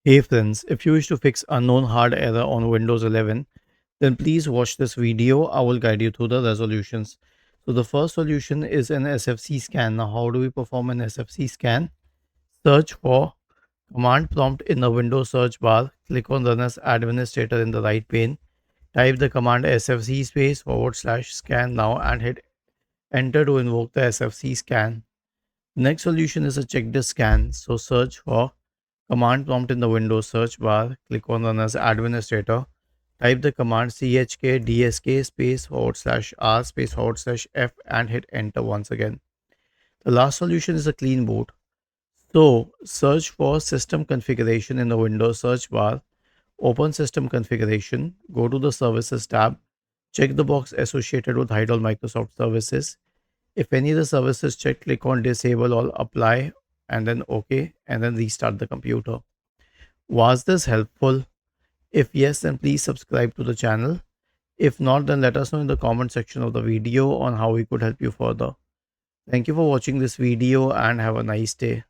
Hey friends, if you wish to fix unknown hard error on Windows 11, then please watch this video. I will guide you through the resolutions. So the first solution is an SFC scan. Now how do we perform an SFC scan? Search for command prompt in the Windows search bar. Click on Run as Administrator in the right pane. Type the command SFC space / scan now and hit enter to invoke the SFC scan. Next solution is a check the scan. So search for command prompt in the Windows search bar. Click on Run as Administrator. Type the command chkdsk space / r space / f and hit enter once again. The last solution is a clean boot. So search for system configuration in the Windows search bar. Open system configuration. Go to the services tab. Check the box associated with hide all Microsoft services. If any of the services checked, click on disable all, apply, and then OK, and then restart the computer. Was this helpful? If yes, then please subscribe to the channel. If not, then let us know in the comment section of the video on how we could help you further. Thank you for watching this video and have a nice day.